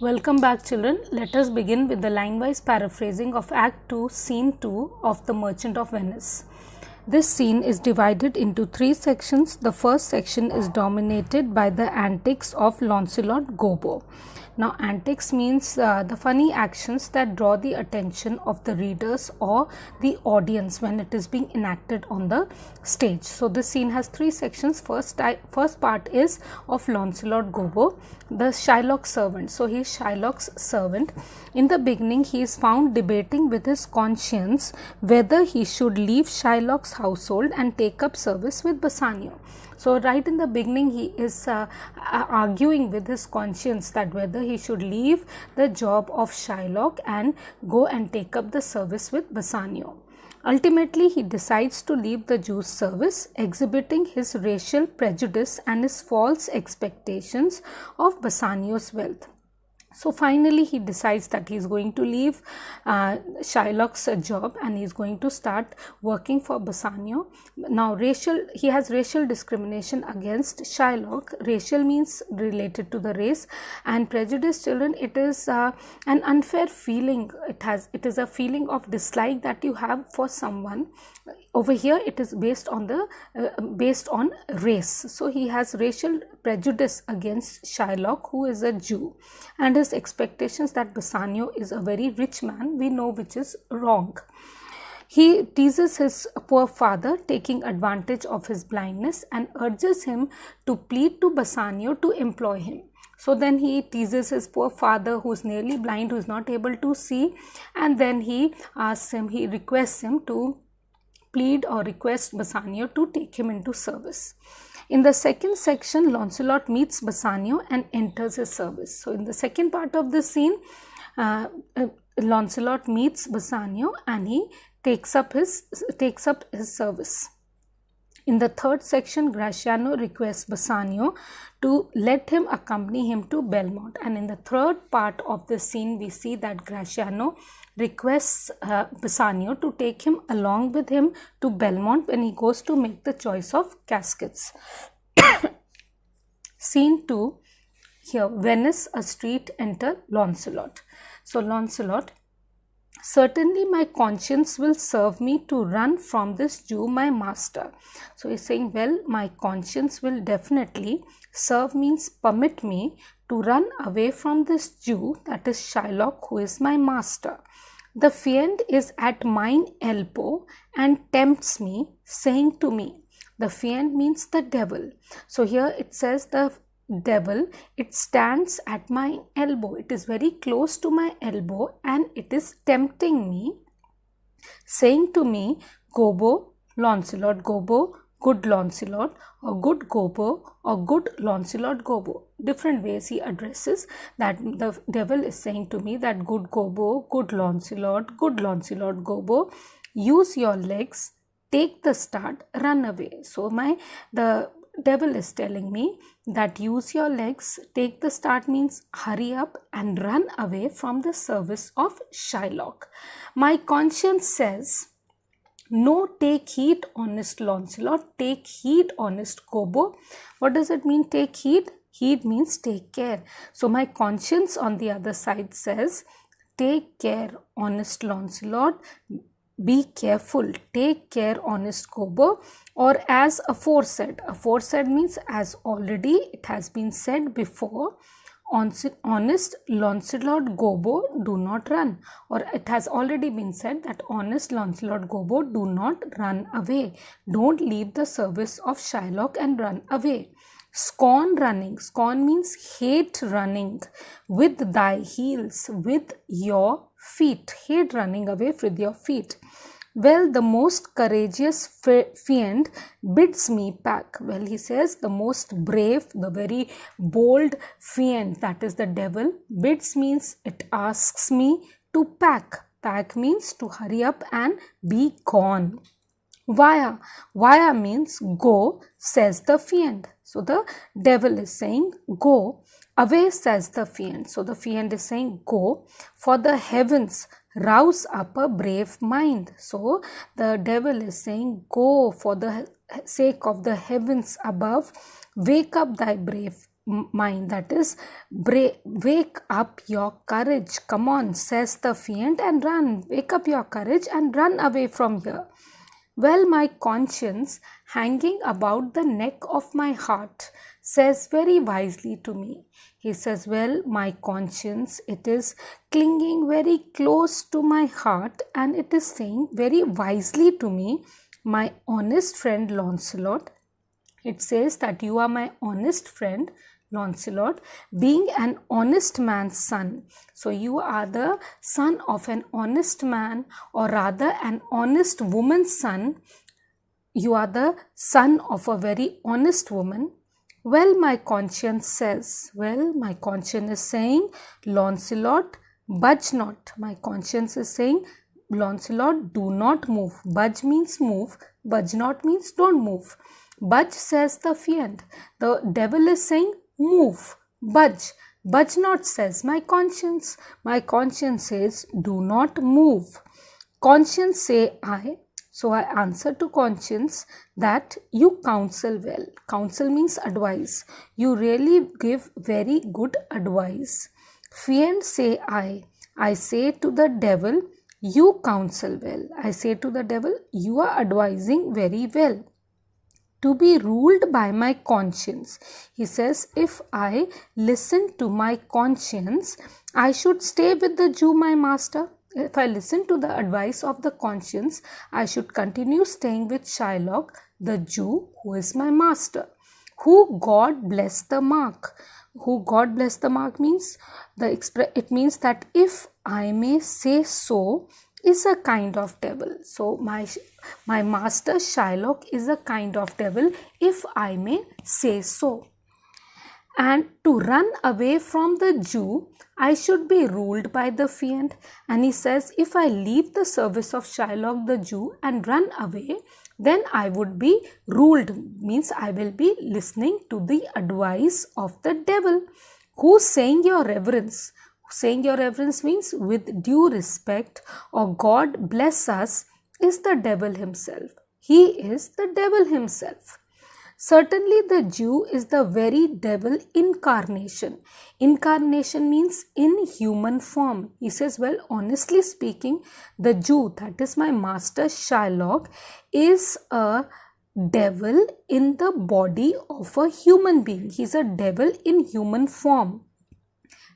Welcome back, children. Let us begin with the line-wise paraphrasing of Act 2, Scene 2 of The Merchant of Venice. This scene is divided into three sections. The first section is dominated by the antics of Launcelot Gobbo. Now, antics means the funny actions that draw the attention of the readers or the audience when it is being enacted on the stage. So, this scene has three sections. First part is of Launcelot Gobbo, the Shylock's servant. So, he is Shylock's servant. In the beginning, he is found debating with his conscience whether he should leave Shylock's household and take up service with Bassanio. So, right in the beginning, he is arguing with his conscience that whether he should leave the job of Shylock and go and take up the service with Bassanio. Ultimately, he decides to leave the Jew's service, exhibiting his racial prejudice and his false expectations of Bassanio's wealth. So finally, he decides that he is going to leave Shylock's job and he is going to start working for Bassanio. Now, he has racial discrimination against Shylock. Racial means related to the race, and prejudice, children, it is an unfair feeling. It is a feeling of dislike that you have for someone. Over here, it is based on race. So he has racial prejudice against Shylock, who is a Jew, and his expectations that Bassanio is a very rich man, we know, which is wrong. He teases his poor father, taking advantage of his blindness, and urges him to plead to Bassanio to employ him. So then he teases his poor father, who is nearly blind, who is not able to see, and then he requests him to plead or request Bassanio to take him into service. In the second section, Launcelot meets Bassanio and enters his service. So in the second part of the scene, Launcelot meets Bassanio and he takes up his service. In the third section, Gratiano requests Bassanio to let him accompany him to Belmont. And in the third part of the scene, we see that Gratiano requests Bassanio to take him along with him to Belmont when he goes to make the choice of caskets. Scene 2, here, Venice, a street, enter Launcelot. So Launcelot: certainly my conscience will serve me to run from this Jew, my master. So he's saying, well, my conscience will definitely serve, means permit me to run away from this Jew, that is Shylock, who is my master. The fiend is at mine elbow and tempts me, saying to me. The fiend means the devil. So here it says the devil, it stands at my elbow. It is very close to my elbow and it is tempting me, saying to me, Gobbo, Launcelot Gobbo, good Launcelot, or good Gobbo, or good Launcelot Gobbo. Different ways he addresses that. The devil is saying to me that good Gobbo, good Launcelot Gobbo, use your legs, take the start, run away. So the devil is telling me that use your legs, take the start means hurry up and run away from the service of Shylock. My conscience says, no, take heed, honest Launcelot, take heed, honest Gobbo. What does it mean, take heed? Heed means take care. So my conscience on the other side says, take care, honest Launcelot, be careful, take care, honest Gobbo, or as aforesaid. Aforesaid means as already it has been said before, honest Launcelot Gobbo, do not run. Or it has already been said that honest Launcelot Gobbo, do not run away. Don't leave the service of Shylock and run away. Scorn running. Scorn means hate running with thy heels, with your feet. Hate running away with your feet. Well, the most courageous fiend bids me pack. Well, he says the most brave, the very bold fiend, that is the devil, bids means it asks me to pack. Pack means to hurry up and be gone. Via means go, says the fiend. So the devil is saying go. Away, says the fiend. So the fiend is saying go. For the heavens, rouse up a brave mind. So the devil is saying go, for the sake of the heavens above, wake up thy brave mind, that is, wake up your courage. Come on, says the fiend, and run. Wake up your courage and run away from here. Well, my conscience, hanging about the neck of my heart, says very wisely to me. He says, well, my conscience, it is clinging very close to my heart, and it is saying very wisely to me, my honest friend Launcelot. It says that you are my honest friend Launcelot, being an honest man's son. So you are the son of an honest man, or rather an honest woman's son. You are the son of a very honest woman. Well, my conscience says, well, my conscience is saying, Launcelot, budge not. My conscience is saying, Launcelot, do not move. Budge means move. Budge not means don't move. Budge, says the fiend. The devil is saying, move. Budge. Budge not, says my conscience. My conscience says, do not move. Conscience say, I. So I answer to conscience that you counsel well. Counsel means advice. You really give very good advice. Fiend say, I. I say to the devil, you counsel well. I say to the devil, you are advising very well. To be ruled by my conscience. He says, if I listen to my conscience, I should stay with the Jew, my master. If I listen to the advice of the conscience, I should continue staying with Shylock, the Jew, who is my master. Who God bless the mark. Who God bless the mark means, it means that if I may say so, is a kind of devil. So my master Shylock is a kind of devil, if I may say so. And to run away from the Jew, I should be ruled by the fiend. And he says, if I leave the service of Shylock the Jew and run away, then I would be ruled, means I will be listening to the advice of the devil. Who's saying your reverence? Saying your reverence means with due respect, or God bless us, is the devil himself. He is the devil himself. Certainly the Jew is the very devil incarnation. Incarnation means in human form. He says, well, honestly speaking, the Jew, that is my master Shylock, is a devil in the body of a human being. He is a devil in human form.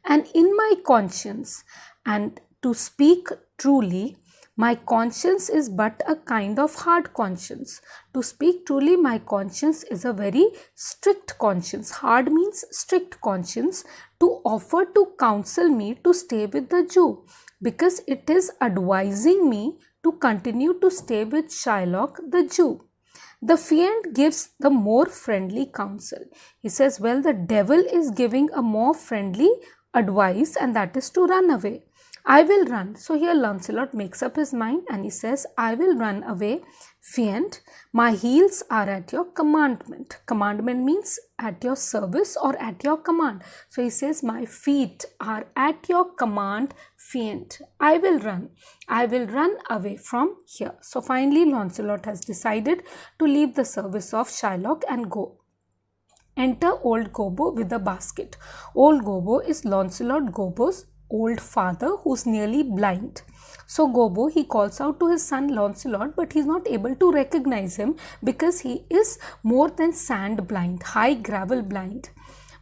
And in my conscience, and to speak truly, my conscience is but a kind of hard conscience. To speak truly, my conscience is a very strict conscience. Hard means strict conscience, to offer to counsel me to stay with the Jew, because it is advising me to continue to stay with Shylock the Jew. The fiend gives the more friendly counsel. He says, well, the devil is giving a more friendly advice, and that is to run away. I will run. So here Lancelot makes up his mind and he says, I will run away, fiend. My heels are at your commandment. Commandment means at your service or at your command. So he says, my feet are at your command, fiend. I will run. I will run away from here. So finally Lancelot has decided to leave the service of Shylock and go. Enter old Gobbo with a basket. Old Gobbo is Lancelot Gobbo's old father, who's nearly blind. So Gobbo, he calls out to his son Lancelot, but he's not able to recognize him because he is more than sand blind, high gravel blind.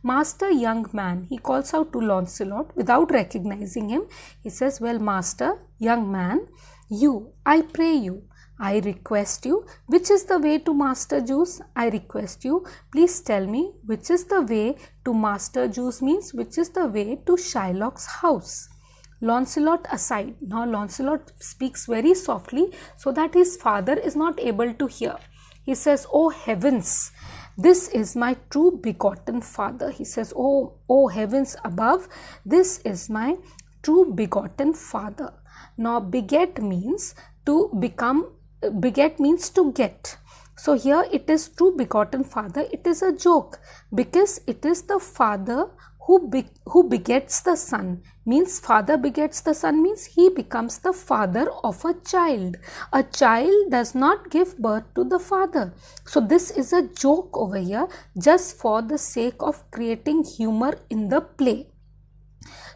Master, young man, he calls out to Lancelot without recognizing him. He says, well, master, young man, you, I pray you, I request you, which is the way to Master Jew's? I request you, please tell me which is the way to Master Jew's, means which is the way to Shylock's house. Lancelot aside. Now Lancelot speaks very softly so that his father is not able to hear. He says, oh heavens, this is my true begotten father. He says, oh heavens above, this is my true begotten father. Now beget means to become, beget means to get. So here it is true begotten father. It is a joke because it is the father who begets the son means father begets the son means he becomes the father of a child. A child does not give birth to the father. So this is a joke over here just for the sake of creating humor in the play.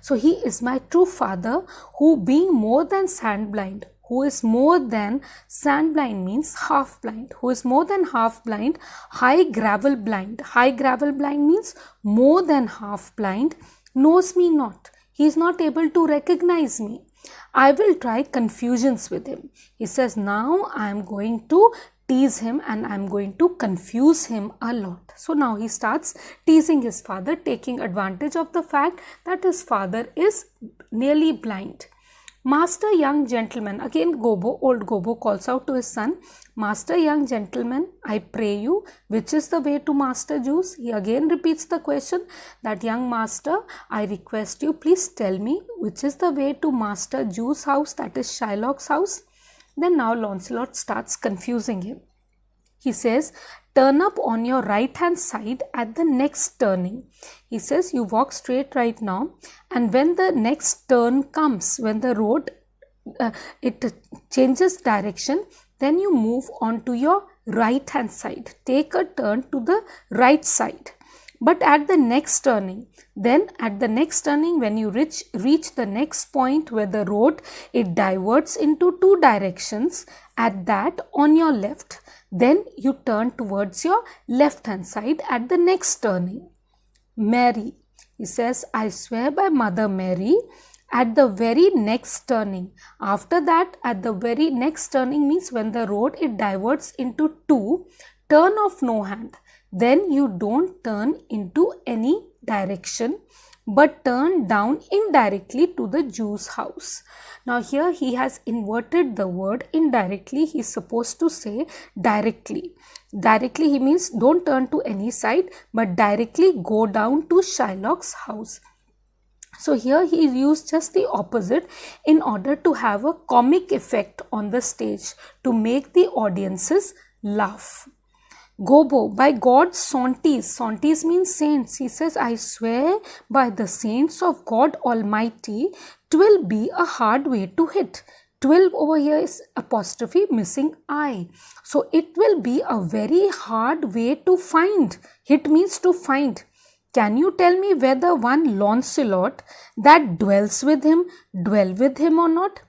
So he is my true father, who being more than sand-blind, who is more than sand-blind means half-blind, who is more than half-blind, high gravel blind. High gravel blind means more than half-blind, knows me not. He is not able to recognize me. I will try confusions with him. He says, now I am going to tease him and I am going to confuse him a lot. So now he starts teasing his father, taking advantage of the fact that his father is nearly blind. Master, young gentleman, again old Gobo calls out to his son, Master, young gentleman, I pray you, which is the way to Master Juice? He again repeats the question that, young master, I request you, please tell me which is the way to Master Juice's house, that is Shylock's house. Then now Lancelot starts confusing him. He says, turn up on your right hand side at the next turning. He says, you walk straight right now, and when the next turn comes, when the road it changes direction, then you move on to your right hand side. Take a turn to the right side. But at the next turning, when you reach the next point where the road it diverts into two directions, at that on your left, then you turn towards your left hand side at the next turning. Mary, he says, I swear by Mother Mary, at the very next turning. After that, at the very next turning means when the road it diverts into two, turn off no hand. Then you don't turn into any direction but turn down indirectly to the Jew's house. Now here he has inverted the word indirectly. He is supposed to say directly. Directly he means don't turn to any side but directly go down to Shylock's house. So here he used just the opposite in order to have a comic effect on the stage to make the audiences laugh. Gobo, by God's Saunties. Saunties means saints. He says, I swear by the saints of God Almighty, 'twill be a hard way to hit. 'Twill over here is apostrophe missing I. So it will be a very hard way to find. Hit means to find. Can you tell me whether one Lancelot that dwells with him, dwell with him or not?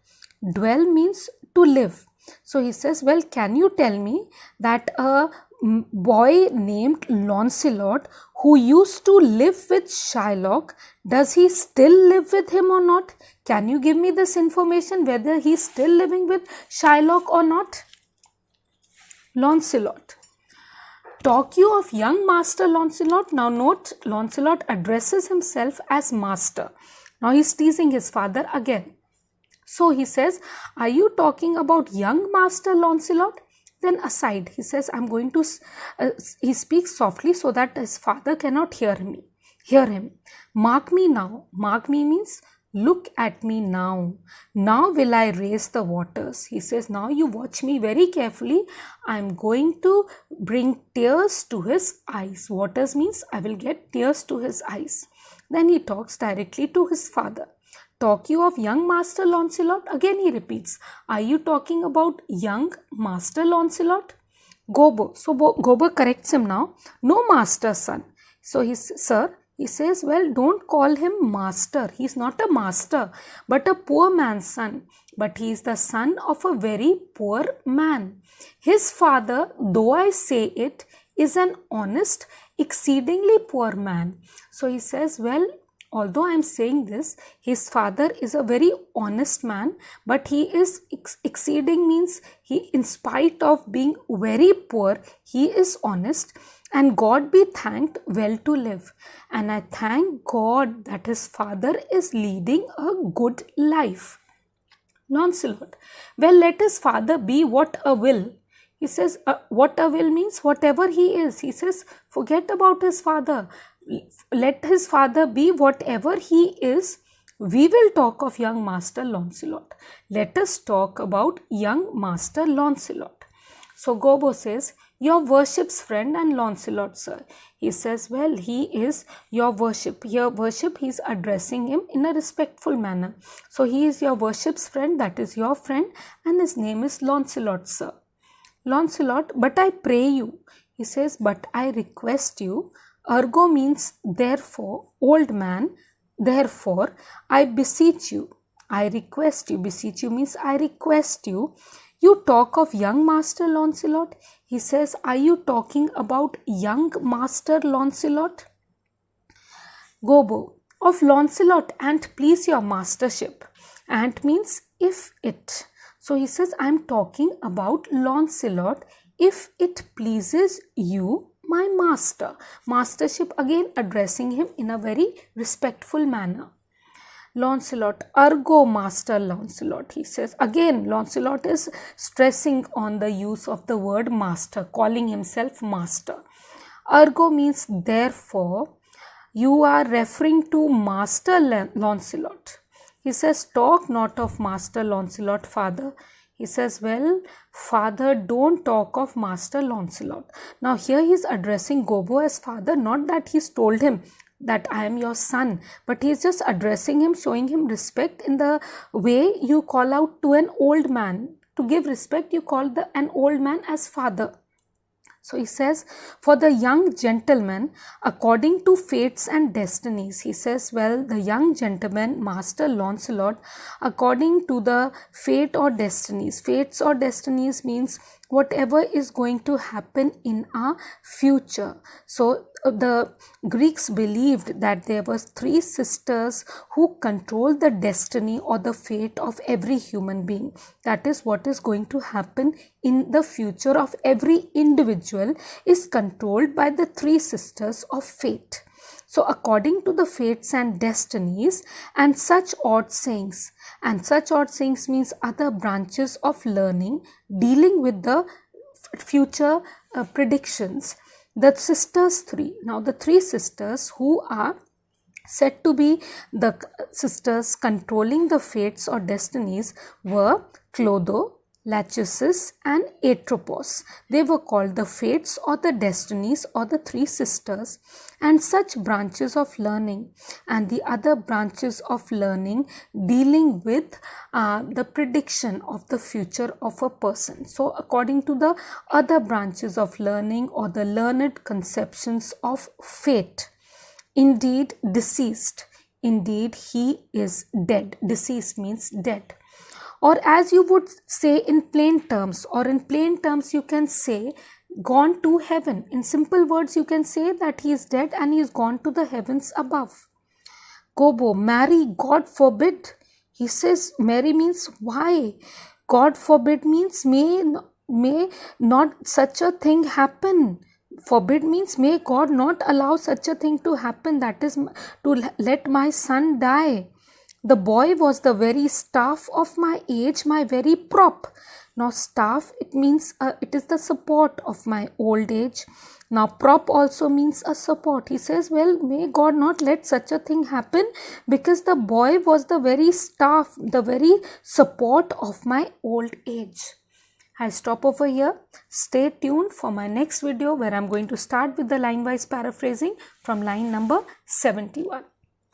Dwell means to live. So he says, well, can you tell me that a boy named Lancelot who used to live with Shylock, does he still live with him or not? Can you give me this information whether he is still living with Shylock or not? Lancelot. Talk you of young Master Lancelot. Now note, Lancelot addresses himself as Master. Now he is teasing his father again. So he says, are you talking about young Master Lancelot? Then aside, he says, I'm going to, he speaks softly so that his father cannot hear him. Mark me now. Mark me means look at me now. Now will I raise the waters. He says, now you watch me very carefully. I'm going to bring tears to his eyes. Waters means I will get tears to his eyes. Then he talks directly to his father. Talk you of young Master Lancelot? Again he repeats. Are you talking about young Master Lancelot? Gobo. So Gobo corrects him now. No master, son. So he says, well, don't call him master. He is not a master, but a poor man's son. But he is the son of a very poor man. His father, though I say it, is an honest, exceedingly poor man. So he says, well, although I am saying this, his father is a very honest man, but he is exceeding means he, in spite of being very poor, he is honest. And God be thanked, well to live. And I thank God that his father is leading a good life. Lancelot. Well, let his father be what a will. He says, what a will means whatever he is. He says, forget about his father. Let his father be whatever he is. We will talk of young Master Lancelot. Let us talk about young Master Lancelot. So Gobo says, your worship's friend and Launcelot, sir. He says, well, he is your worship. Here, worship, he is addressing him in a respectful manner. So, he is your worship's friend, that is your friend, and his name is Launcelot, sir. Launcelot, but I pray you. He says, but I request you. Ergo means therefore, old man, therefore, I beseech you. I request you. Beseech you means I request you. You talk of young Master Launcelot. He says, are you talking about young Master Launcelot? Gobbo, of Launcelot, and please your mastership. And means if it. So he says, I am talking about Launcelot, if it pleases you, my master. Mastership, again addressing him in a very respectful manner. Launcelot, ergo Master Launcelot. He says, again Launcelot is stressing on the use of the word master, calling himself master. Ergo means therefore. You are referring to Master Launcelot. He says, talk not of Master Launcelot, father. He says, well, father, don't talk of Master Launcelot. Now here he is addressing Gobbo as father, not that he's told him that I am your son, but he is just addressing him, showing him respect in the way you call out to an old man. To give respect, you call an old man as father. So he says, for the young gentleman, according to fates and destinies, he says, well, the young gentleman, Master Launcelot, according to the fate or destinies. Fates or destinies means whatever is going to happen in our future. So the Greeks believed that there were 3 sisters who control the destiny or the fate of every human being. That is what is going to happen in the future of every individual is controlled by the 3 sisters of fate. So according to the fates and destinies and such odd sayings, and such odd sayings means other branches of learning dealing with the future predictions, the sisters 3. Now the 3 sisters who are said to be the sisters controlling the fates or destinies were Clotho, Lachesis and Atropos. They were called the fates or the destinies or the 3 sisters, and such branches of learning and the other branches of learning dealing with the prediction of the future of a person. So according to the other branches of learning or the learned conceptions of fate, indeed deceased, indeed he is dead. Deceased means dead. Or as you would say in plain terms, or in plain terms you can say gone to heaven. In simple words you can say that he is dead and he is gone to the heavens above. Gobbo, marry, God forbid. He says marry means why? God forbid means may not such a thing happen. Forbid means may God not allow such a thing to happen, that is to let my son die. The boy was the very staff of my age, my very prop. Now staff, it means it is the support of my old age. Now prop also means a support. He says, well, may God not let such a thing happen because the boy was the very staff, the very support of my old age. I stop over here. Stay tuned for my next video where I am going to start with the line-wise paraphrasing from line number 71.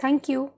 Thank you.